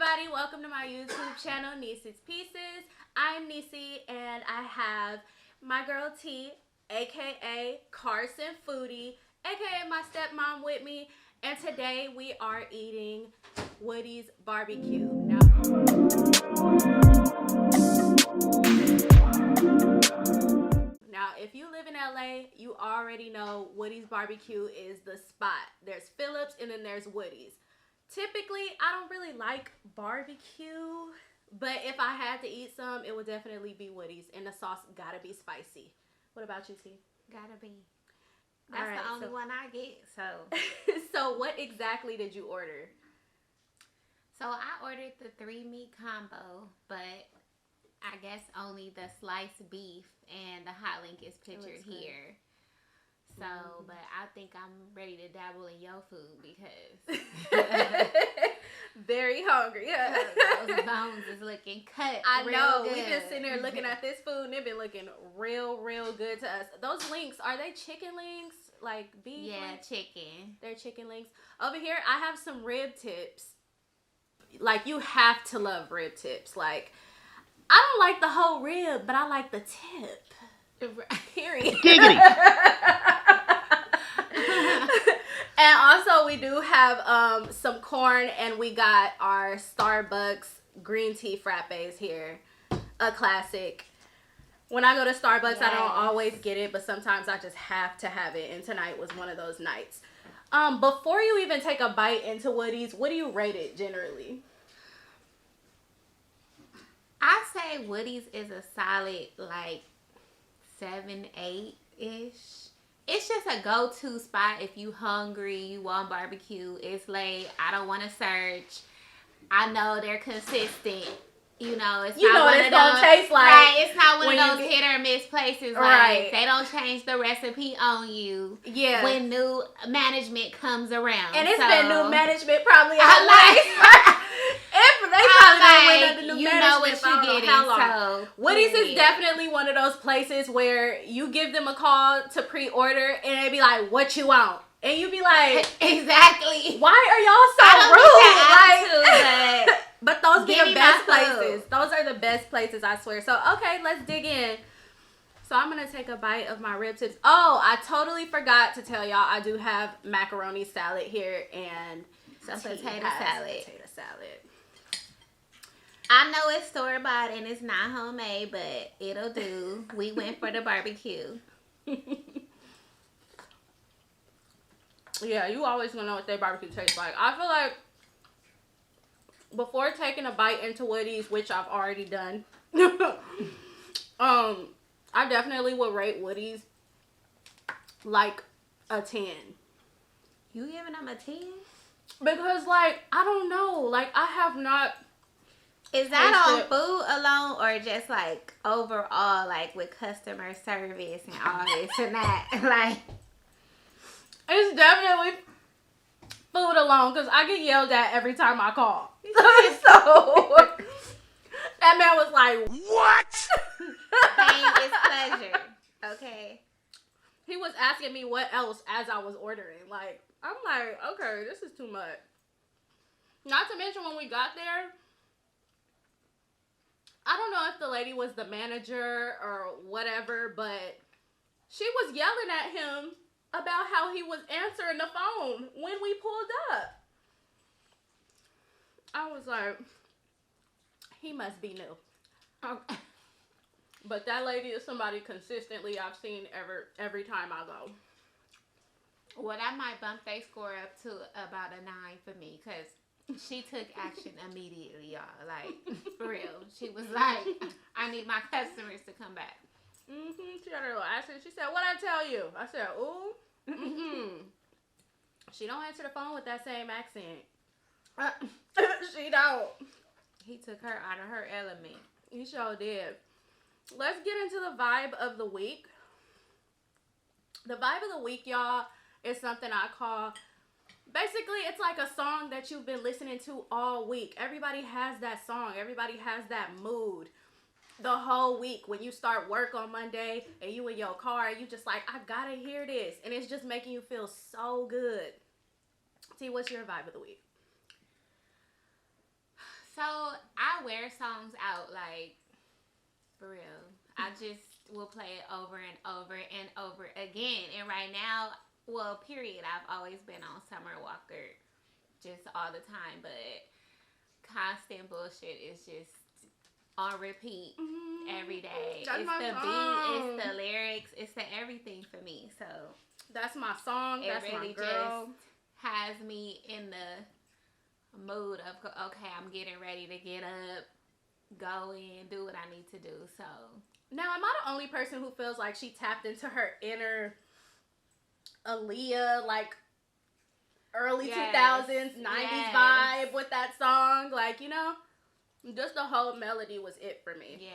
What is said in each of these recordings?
everybody, welcome to my YouTube channel, Niecy's Pieces. I'm Niecy and I have my girl T, aka Carson Foodie, aka my stepmom with me, and today we are eating Woody's barbecue. Now, if you live in LA, you already know Woody's barbecue is the spot. There's Phillips and then there's Woody's. Typically, I don't really like barbecue, but if I had to eat some, it would definitely be Woody's, and the sauce gotta be spicy. What about you, T? Gotta be. That's the only one I get, so. So what exactly did you order? So I ordered the 3-meat combo, but I guess only the sliced beef and the hot link is pictured here. So, but I think I'm ready to dabble in your food because very hungry. Yeah. Those bones is looking cut. I know. Good. We've been sitting there looking at this food and they've been looking real good to us. Those links, are they chicken links? Like beef? Yeah, links? chicken. They're chicken links. Over here, I have some rib tips. Like, you have to love rib tips. Like, I don't like the whole rib, but I like the tip. Period. And also we do have some corn, and we got our Starbucks green tea frappes here. A classic. When I go to Starbucks, I don't always get it, but sometimes I just have to have it, and tonight was one of those nights. Before you even take a bite into Woody's, what do you rate it generally? I say Woody's is a solid like 7, 8-ish. It's just a go-to spot if you hungry, you want barbecue. It's late. I don't want to search. I know they're consistent. You know, it's not what one it's of gonna those, taste like. Right, it's not one of those hit or miss places. Right. Like, they don't change the recipe on you. Yeah. When new management comes around. And it's been new management probably at if they probably don't win under new management, know what you getting. So Woody's is definitely one of those places where you give them a call to pre-order and they be like, "What you want?" And you be like, "Exactly. Why are y'all so rude?" But those be the best places. Those are the best places, I swear. So okay, let's dig in. So I'm gonna take a bite of my rib tips. Oh, I totally forgot to tell y'all I do have macaroni salad here and some potato salad. I know it's store-bought and it's not homemade, but it'll do. We went for the barbecue. Yeah, you always gonna know what their barbecue tastes like. I feel like before taking a bite into Woody's, which I've already done, I definitely would rate Woody's like a 10. You giving them a 10? Because, like, I don't know. Like, I have not... Is that on food alone or just, like, overall, like, with customer service and all this and that? Like... It's definitely food alone because I get yelled at every time I call. So, that man was like, "What?" Pain is pleasure. Okay. He was asking me what else as I was ordering. Like, I'm like, okay, this is too much. Not to mention when we got there, I don't know if the lady was the manager or whatever, but she was yelling at him about how he was answering the phone when we pulled up. I was like, he must be new. Okay. But that lady is somebody consistently I've seen every time I go. Well, that might bump their score up to about a 9 for me because she took action immediately, y'all. Like, for real. She was like, I need my customers to come back. She had her little accent. She said, "What'd I tell you?" I said, "Ooh." She don't answer the phone with that same accent. She don't. He took her out of her element. He sure did. Let's get into the vibe of the week. The vibe of the week, y'all, is something I call... Basically, it's like a song that you've been listening to all week. Everybody has that song. Everybody has that mood. The whole week when you start work on Monday and you in your car, you just like, I gotta hear this. And it's just making you feel so good. T, what's your vibe of the week? So wear songs out, like, for real. I just will play it over and over and over again. And right now, well, period, I've always been on Summer Walker just all the time. But constant bullshit is just on repeat every day. That's it's my the song. beat, it's the lyrics, it's the everything for me. So that's my song. That's really my girl. Just has me in the mood of, okay, I'm getting ready to get up, go in, do what I need to do. So now, am I the only person who feels like she tapped into her inner Aaliyah, like early 2000s, 90s vibe with that song? Like, you know, just the whole melody was it for me.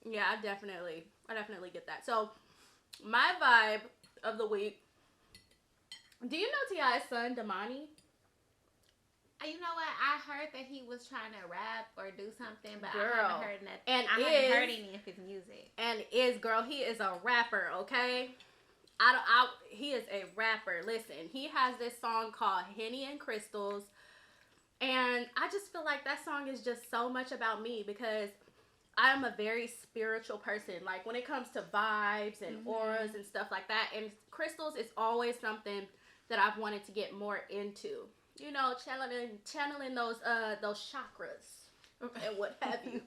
Yeah, I definitely get that. So, my vibe of the week. Do you know T.I.'s son, Damani? You know what? I heard that he was trying to rap or do something, but girl, I haven't heard nothing. And I haven't heard any of his music. And girl, he is a rapper, okay? He is a rapper. Listen, he has this song called Henny and Crystals, and I just feel like that song is just so much about me because I'm a very spiritual person. Like, when it comes to vibes and auras and stuff like that, and crystals is always something that I've wanted to get more into. You know, channeling those chakras and what have you.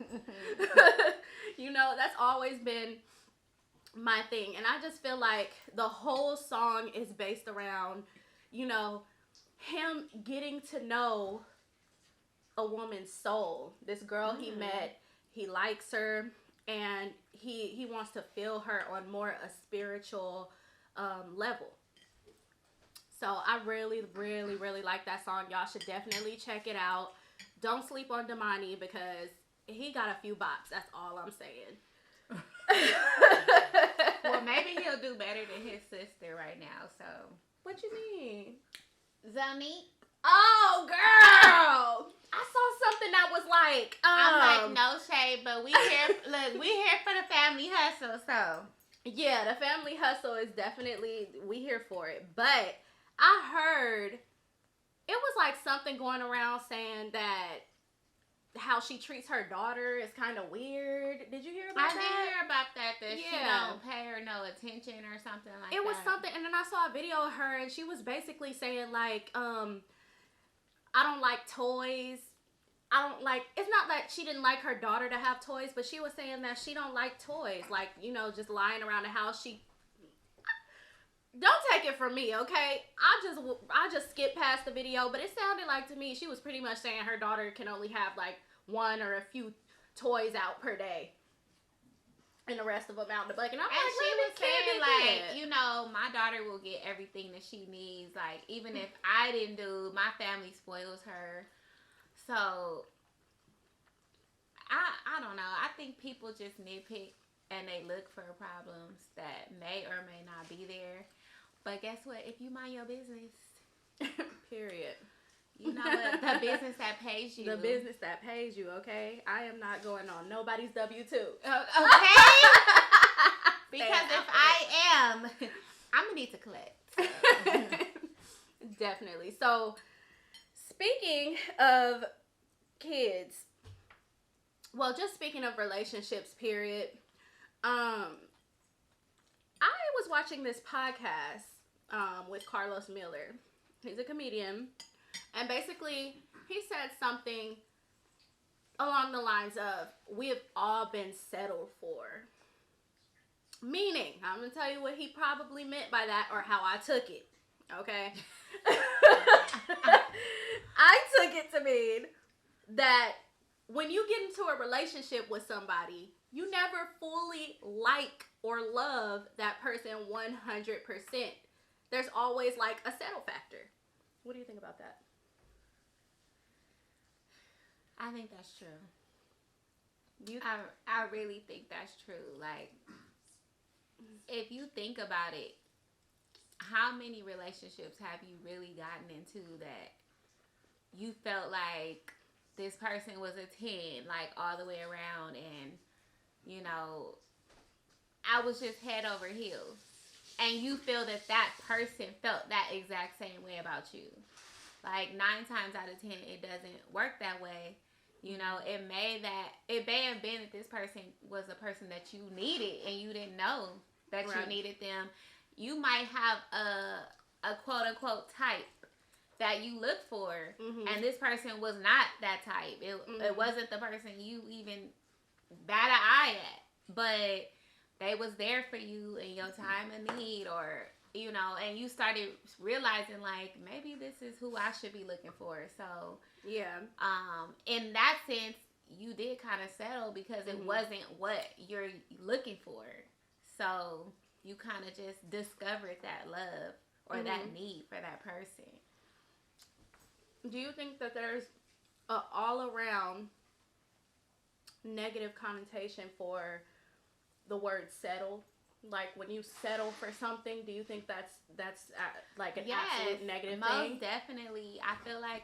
You know, that's always been my thing. And I just feel like the whole song is based around, you know, him getting to know a woman's soul. This girl he met, he likes her, and he wants to feel her on more a spiritual level. So I really, really, really like that song. Y'all should definitely check it out. Don't sleep on Damani because he got a few bops. That's all I'm saying. Well, maybe he'll do better than his sister right now. So what you mean? Zonique? Oh, girl! I saw something that was like, I'm like, no shade, but we here. Look, we here for the family hustle. So yeah, the family hustle is definitely, we here for it. But I heard it was like something going around saying that how she treats her daughter is kind of weird. Did you hear about that? I did hear about that. That she don't pay her no attention or something like that. It was something, and then I saw a video of her, and she was basically saying like, I don't like toys. I don't like, it's not that she didn't like her daughter to have toys, but she was saying that she don't like toys. Like, you know, just lying around the house. Don't take it from me, okay? I just skipped past the video, but it sounded like to me she was pretty much saying her daughter can only have like one or a few toys out per day, and the rest of them out in the bucket. And I'm and like, she was saying like, kid. you know, my daughter will get everything that she needs. Like, even if I didn't do, my family spoils her. So I don't know. I think people just nitpick and they look for problems that may or may not be there. But guess what? If you mind your business, period. You know what? The business that pays you. The business that pays you, okay? I am not going on nobody's W-2. Okay? Because if I am, I'm going to need to collect. So. Definitely. So, speaking of kids, well, just speaking of relationships, period, I was watching this podcast with Carlos Miller. He's a comedian. And basically, he said something along the lines of, we have all been settled for. Meaning, I'm going to tell you what he probably meant by that or how I took it. Okay? I took it to mean that when you get into a relationship with somebody, you never fully like or love that person 100%. There's always like a settle factor. What do you think about that? I think that's true. I really think that's true. Like, if you think about it, how many relationships have you really gotten into that you felt like this person was a 10, like all the way around, and you know, I was just head over heels, and you feel that person felt that exact same way about you? Like 9 times out of 10, it doesn't work that way. You know, it may have been that this person was a person that you needed and you didn't know that you needed them. You might have a quote unquote type that you look for, and this person was not that type. It wasn't the person you even bat an eye at, but they was there for you in your time of need, or you know, and you started realizing like maybe this is who I should be looking for. So yeah, in that sense, you did kind of settle because it wasn't what you're looking for. So you kind of just discovered that love or that need for that person. Do you think that there's a all around negative connotation for the word settle? Like when you settle for something, do you think that's like an absolute negative thing? Most definitely. I feel like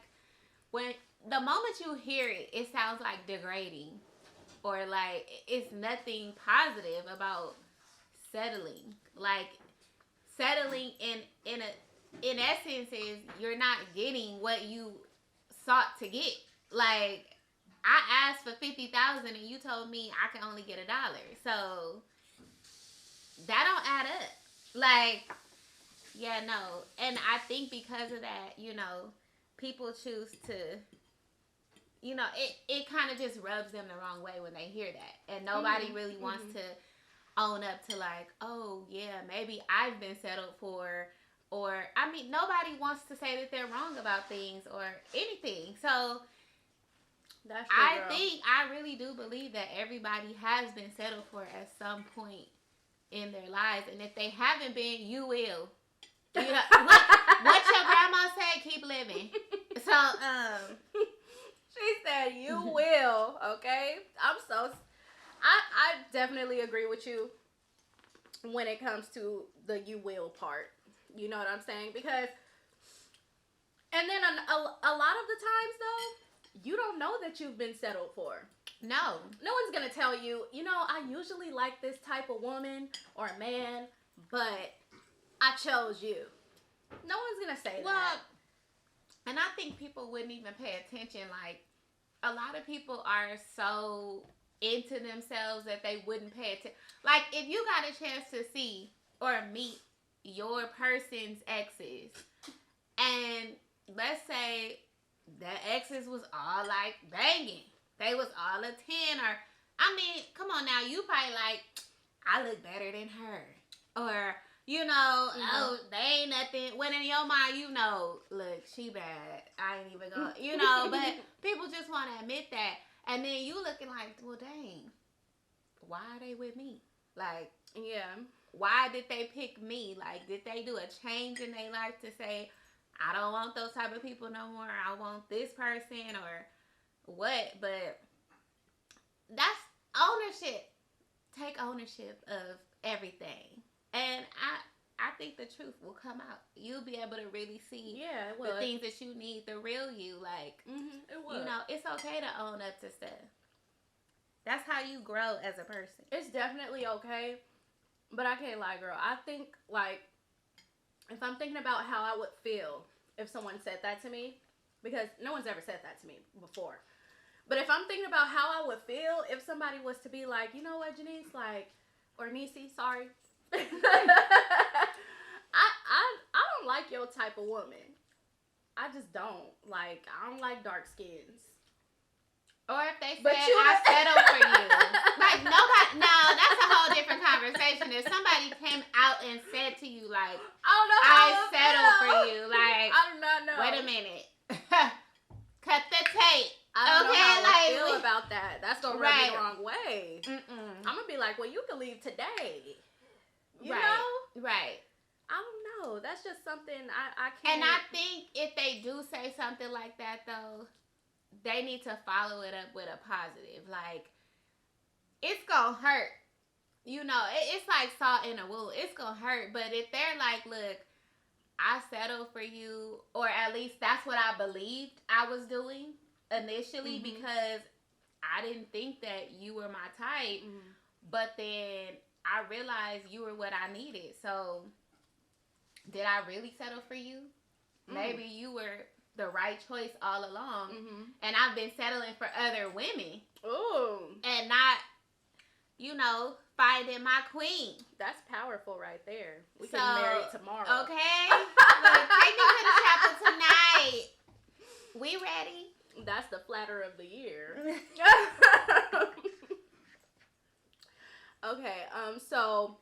when the moment you hear it, it sounds like degrading, or like it's nothing positive about settling. Like settling in essence is you're not getting what you sought to get. Like I asked for $50,000 and you told me I can only get $1. So that don't add up. Like, yeah, no. And I think because of that, you know, people choose to, you know, it kind of just rubs them the wrong way when they hear that. And nobody really wants to own up to like, oh, yeah, maybe I've been settled for. Or, I mean, nobody wants to say that they're wrong about things or anything. So that's true, I really do believe that everybody has been settled for at some point in their lives, and if they haven't been, you will. You know, what your grandma said, keep living. So, she said you will. Okay, I definitely agree with you when it comes to the you will part. You know what I'm saying? Because, and then a lot of the times though, you don't know that you've been settled for. No one's gonna tell you, you know, I usually like this type of woman or man, but I chose you. No one's gonna say that. And I think people wouldn't even pay attention. Like, a lot of people are so into themselves that they wouldn't pay attention. Like, if you got a chance to see or meet your person's exes, and let's say the exes was all like banging. They was all a 10, or, I mean, come on now, you probably like, I look better than her. Or, you know, oh, they ain't nothing. When in your mind, you know, look, she bad. I ain't even gonna, you know, but people just want to admit that. And then you looking like, well, dang, why are they with me? Like, yeah. Why did they pick me? Like, did they do a change in their life to say, I don't want those type of people no more. I want this person, or what? But that's ownership. Take ownership of everything. And I think the truth will come out. You'll be able to really see the things that you need, the real you. Like, it will. You know, it's okay to own up to stuff. That's how you grow as a person. It's definitely okay. But I can't lie, girl. I think, like, if I'm thinking about how I would feel if someone said that to me, because no one's ever said that to me before. But if I'm thinking about how I would feel if somebody was to be like, you know what, Janice, like, or Niecy, sorry. I don't like your type of woman. I just don't. Like, I don't like dark skins. Or if they said, I settle for you. Like, nobody, no, that's a whole different conversation. If somebody came out and said to you, like, I settle for you. Like, I do not know. Wait a minute. Cut the tape. I don't know how I feel about that. That's going to rub me the wrong way. I'm going to be like, well, you can leave today. You know? Right. I don't know. That's just something I can't. And I think if they do say something like that, though, they need to follow it up with a positive. Like, it's gonna hurt. You know, it's like salt in a wound. It's gonna hurt. But if they're like, look, I settled for you, or at least that's what I believed I was doing initially, because I didn't think that you were my type. But then I realized you were what I needed. So, did I really settle for you? Maybe you were the right choice all along. Mm-hmm. And I've been settling for other women. Ooh. And not, finding my queen. That's powerful right there. We So, can marry tomorrow. Okay? Look, take me to the chapel tonight. We ready? That's the flatter of the year. Okay, so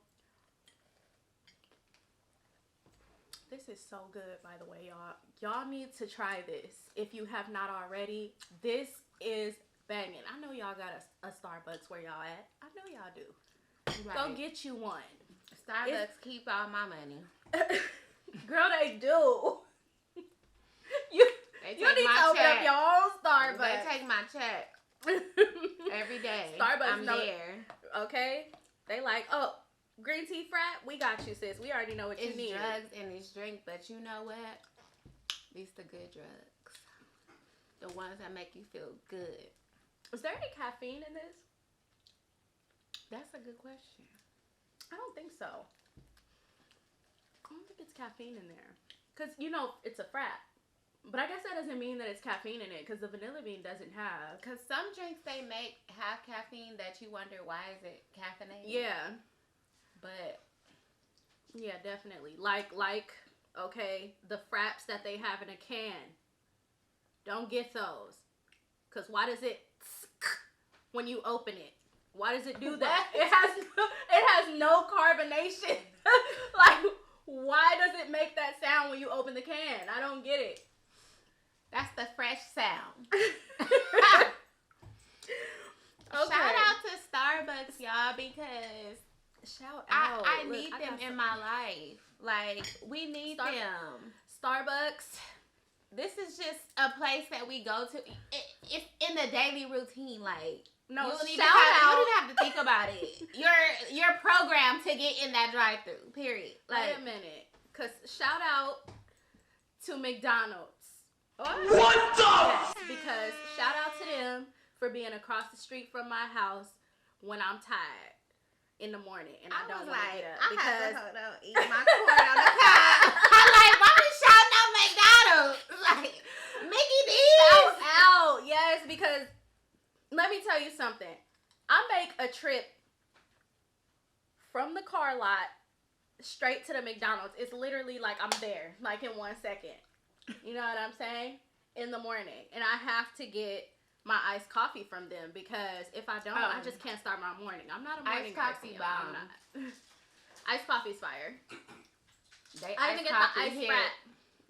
this is so good, by the way, y'all. Y'all need to try this if you have not already. This is banging. I know y'all got a Starbucks where y'all at. I know y'all do. Right. Go get you one. Starbucks keep all my money. Girl, they do. You need to open up your own Starbucks. They take my check every day. Starbucks, I'm there. Okay? They like, oh, green tea frat? We got you, sis. We already know what you need. It's drugs and it's drink, but you know what? These the good drugs. The ones that make you feel good. Is there any caffeine in this? That's a good question. I don't think so. I don't think it's caffeine in there. Because, it's a frat. But I guess that doesn't mean that it's caffeine in it, because the vanilla bean doesn't have. Because some drinks they make have caffeine that you wonder, why is it caffeinated? Yeah. But. Yeah, definitely. Like, okay, the fraps that they have in a can. Don't get those. Because why does it when you open it? Why does it do that? It has no carbonation. Like, why does it make that sound when you open the can? I don't get it. That's the fresh sound. Okay. Shout out to Starbucks, y'all, because shout out. I need them in my life. Like, we need them. Starbucks. This is just a place that we go to. It's in the daily routine. Like, no, you don't even shout out. have to think about it. You're programmed to get in that drive-thru. Period. Like, wait a minute, cause shout out to McDonald's. What the? Yes, because shout out to them for being across the street from my house when I'm tired in the morning and I don't want to get up because hold on, eat my corn on the cob. I'm like, why we shouting out McDonald's? Like, Mickey D's. Shout out, yes, because let me tell you something. I make a trip from the car lot straight to the McDonald's. It's literally like I'm there, like in 1 second. You know what I'm saying? In the morning. And I have to get my iced coffee from them because if I don't, I just can't start my morning. I'm not a morning iced coffee person. I'm not. Iced coffee's fire. I even get the ice frat.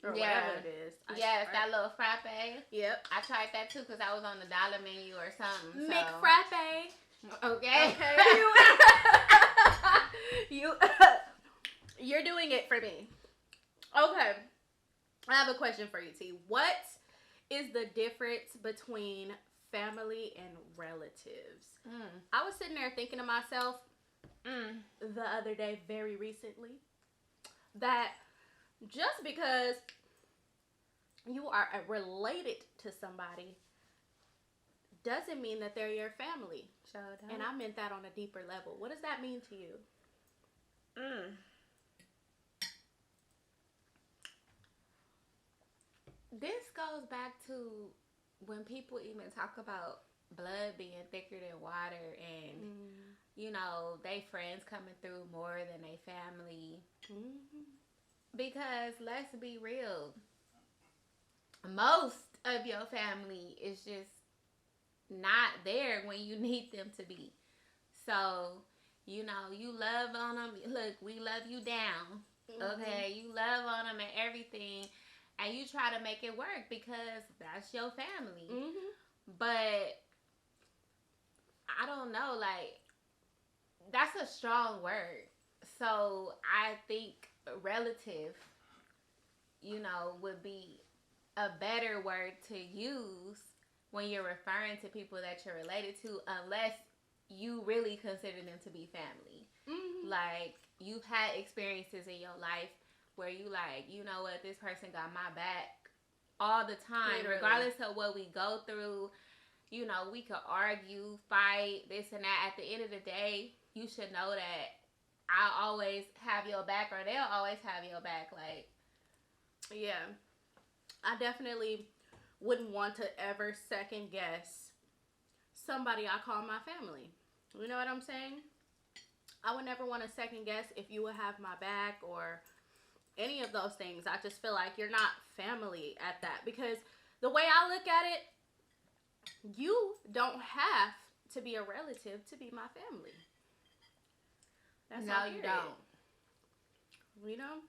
Or yeah. whatever it is. Yes, that little frappe. Yep. I tried that too because I was on the dollar menu or something. So. McFrappe. Okay. You're doing it for me. Okay. I have a question for you, T. What is the difference between family and relatives? I was sitting there thinking to myself the other day, very recently, that just because you are related to somebody doesn't mean that they're your family. And I meant that on a deeper level. What does that mean to you? This goes back to when people even talk about blood being thicker than water and, they friends coming through more than they family. Because let's be real, most of your family is just not there when you need them to be. So, you love on them. Look, we love you down. Okay? You love on them and everything. And you try to make it work because that's your family. But I don't know, like, that's a strong word. So I think relative, would be a better word to use when you're referring to people that you're related to, unless you really consider them to be family. Like, you've had experiences in your life where you like, you know what, this person got my back all the time. Literally. Regardless of what we go through, we could argue, fight, this and that. At the end of the day, you should know that I'll always have your back, or they'll always have your back. Like, yeah. I definitely wouldn't want to ever second guess somebody I call my family. You know what I'm saying? I would never want to second guess if you would have my back or any of those things. I just feel like you're not family at that, because the way I look at it, you don't have to be a relative to be my family. That's no, you don't. You know?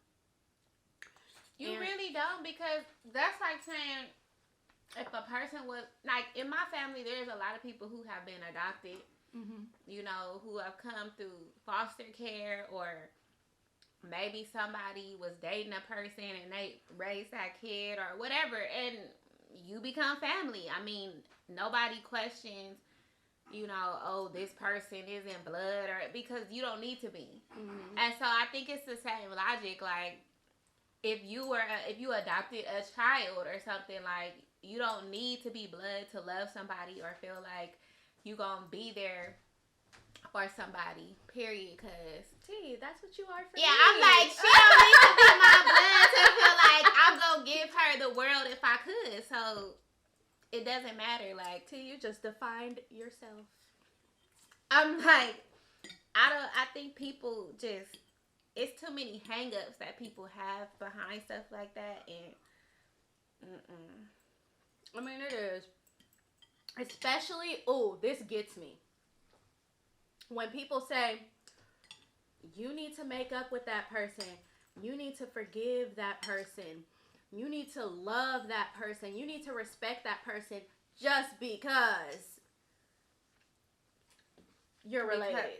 You really don't, because that's like saying if a person was, like in my family, there's a lot of people who have been adopted, you know, who have come through foster care, or maybe somebody was dating a person and they raised that kid or whatever, and you become family. I mean, nobody questions, you know, oh, this person is in blood, or because you don't need to be. And so I think it's the same logic. Like, if you adopted a child or something, like, you don't need to be blood to love somebody or feel like you gonna be there for somebody, period. Cause that's what you are for me. I'm like, she don't need to be my blood to feel like I'm gonna give her the world if I could. So it doesn't matter. Like, you just defined yourself. I'm like, I think people just, it's too many hang-ups that people have behind stuff like that, and I mean, it is. Especially, this gets me. When people say, you need to make up with that person, you need to forgive that person, you need to love that person, you need to respect that person just because you're related.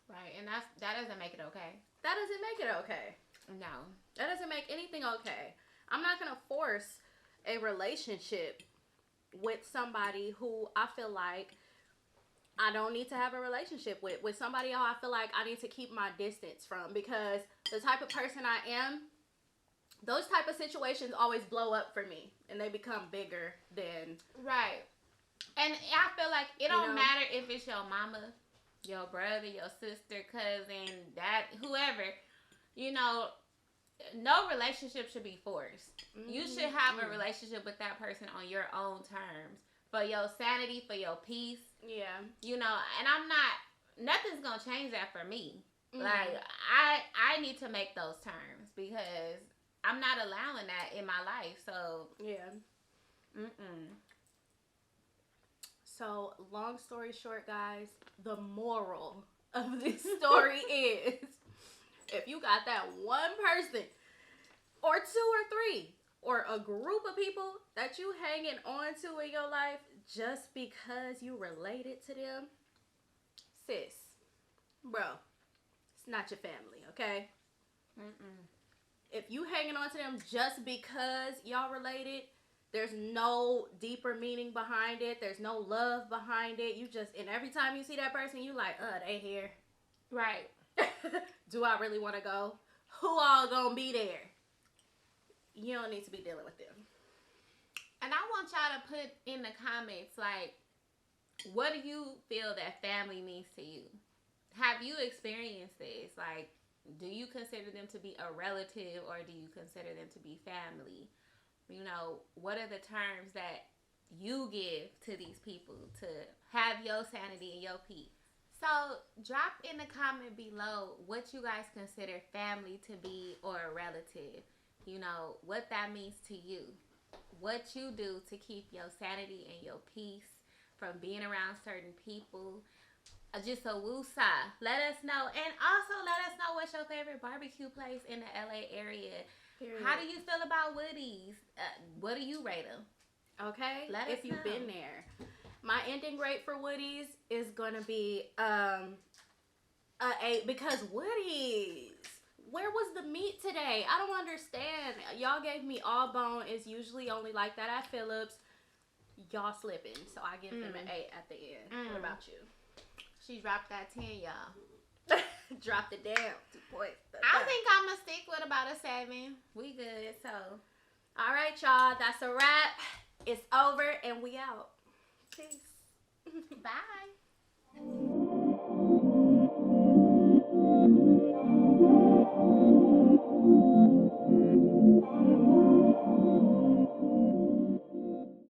Right, and that doesn't make it okay. That doesn't make it okay. No. That doesn't make anything okay. I'm not going to force a relationship with somebody who I feel like I don't need to have a relationship with somebody who I feel like I need to keep my distance from, because the type of person I am, those type of situations always blow up for me and they become bigger than... Right. And I feel like it don't matter if it's your mama, your brother, your sister, cousin, dad, whoever, you know, no relationship should be forced. You should have a relationship with that person on your own terms. For your sanity, for your peace. Yeah. You know, and nothing's going to change that for me. Like, I need to make those terms because I'm not allowing that in my life. So, yeah. So, long story short, guys, the moral of this story is, if you got that one person or two or three or a group of people that you hanging on to in your life just because you related to them, sis, bro, it's not your family, okay? If you hanging on to them just because y'all related, there's no deeper meaning behind it. There's no love behind it. You just, and every time you see that person, you like, they here. Right. Do I really want to go? Who all gonna be there? You don't need to be dealing with them. And I want y'all to put in the comments, like, what do you feel that family means to you? Have you experienced this? Like, do you consider them to be a relative or do you consider them to be family? You know, what are the terms that you give to these people to have your sanity and your peace? So, drop in the comment below what you guys consider family to be or a relative. You know, what that means to you. What you do to keep your sanity and your peace from being around certain people. Just a woosah. Let us know. And also let us know what's your favorite barbecue place in the LA area. Period. How do you feel about Woody's? What do you rate them? Okay. Let us if you've know. Been there. My ending rate for Woody's is going to be a 8, because Woody's, where was the meat today? I don't understand. Y'all gave me all bone. It's usually only like that at Phillips. Y'all slipping. So I give them an 8 at the end. What about you? She dropped that 10, y'all. Dropped it down 2 points. I think I'm going to stick with about a 7. We good, so. All right, y'all. That's a wrap. It's over and we out. Peace. Bye.